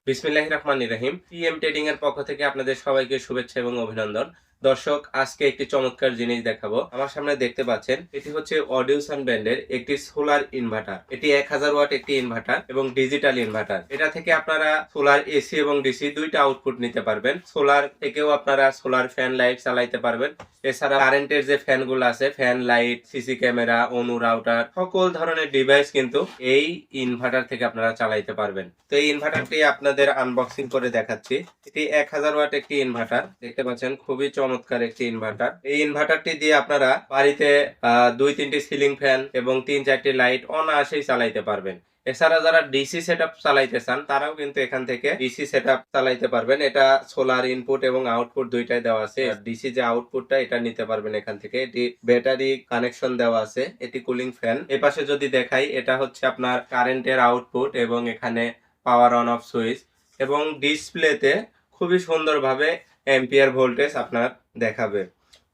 বিসমিল্লাহির রহমানির রহিম। TM trading এর পক্ষ থেকে আপনাদের সবাইকে শুভেচ্ছা এবং অভিনন্দন। দর্শক, আজকে একটি চমৎকার জিনিস দেখাবো। আমার সামনে দেখতে পাচ্ছেন, এটি হচ্ছে অডিওসান ব্র্যান্ডের একটি সোলার ইনভার্টার। এটি 1000 ওয়াট একটি ইনভার্টার এবং ডিজিটাল ইনভার্টার। এটা থেকে আপনারা সোলার এসি এবং ডিসি দুইটা আউটপুট নিতে পারবেন। সোলার থেকেও আপনারা সোলার ফ্যান লাইট চালাইতে পারবেন। এছাড়া কারেন্টের যে ফ্যান গুলো আছে, ফ্যান লাইট, সিসি ক্যামেরা, অনু রাউটার, সকল ধরনের ডিভাইস কিন্তু এই ইনভার্টার থেকে আপনারা চালাইতে পারবেন। তো এই ইনভার্টারটি আপনাদের আনবক্সিং করে দেখাচ্ছি। এটি 1000 ওয়াট একটি ইনভার্টার, দেখতে পাচ্ছেন খুবই চমৎকার একটি ইনভার্টার। এই ইনভার্টারটি দিয়ে আপনারা বাড়িতে 2-3টি সিলিং ফ্যান এবং 3-4টি লাইট অনায়াসেই চালাইতে পারবেন। এছাড়া যারা ডিসি সেটআপ চালাইতে চান তারাও কিন্তু এখান থেকে ডিসি সেটআপ চালাইতে পারবেন। এটা সোলার ইনপুট এবং আউটপুট দুইটাই দেওয়া আছে। ডিসি যে আউটপুটটা এটা নিতে পারবেন এখান থেকে। এটি ব্যাটারি কানেকশন দেওয়া আছে। এটি কুলিং ফ্যান। এই পাশে যদি দেখাই, এটা হচ্ছে আপনার কারেন্টের আউটপুট এবং এখানে পাওয়ার অন অফ সুইচ এবং ডিসপ্লেতে খুবই সুন্দরভাবে অ্যাম্পিয়ার ভোল্টেজ আপনার দেখাবে।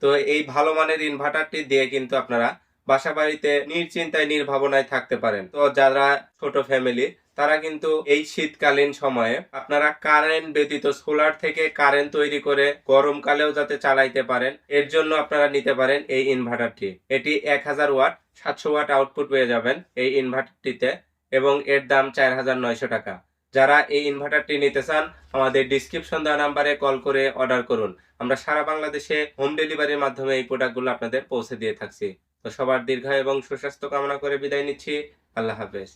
তো এই ভালো মানের ইনভার্টারটি দিয়ে কিন্তু আপনারা বাসা বাড়িতে নিশ্চিন্তায় নির্ভাবনায় থাকতে পারেন। তো যারা ছোট ফ্যামিলি তারা কিন্তু এই শীতকালীন সময়ে আপনারা কারেন্ট ব্যতীত সোলার থেকে কারেন্ট তৈরি করে গরমকালেও যাতে চালাইতে পারেন, এর জন্য আপনারা নিতে পারেন এই ইনভার্টারটি। এটি 1000 ওয়াট 700 ওয়াট আউটপুট পেয়ে যাবেন এই ইনভার্টারটিতে এবং এর দাম 4900 টাকা। যারা এই ইনভার্টারটি নিতে চান আমাদের ডিসক্রিপশন দেওয়া নাম্বারে কল করে অর্ডার করুন। আমরা সারা বাংলাদেশে হোম ডেলিভারির মাধ্যমে এই প্রোডাক্টগুলো আপনাদের পৌঁছে দিয়ে থাকছি। তো সবার দীর্ঘায়ু এবং সুস্বাস্থ্য কামনা করে বিদায় নিচ্ছি। আল্লাহ হাফেজ।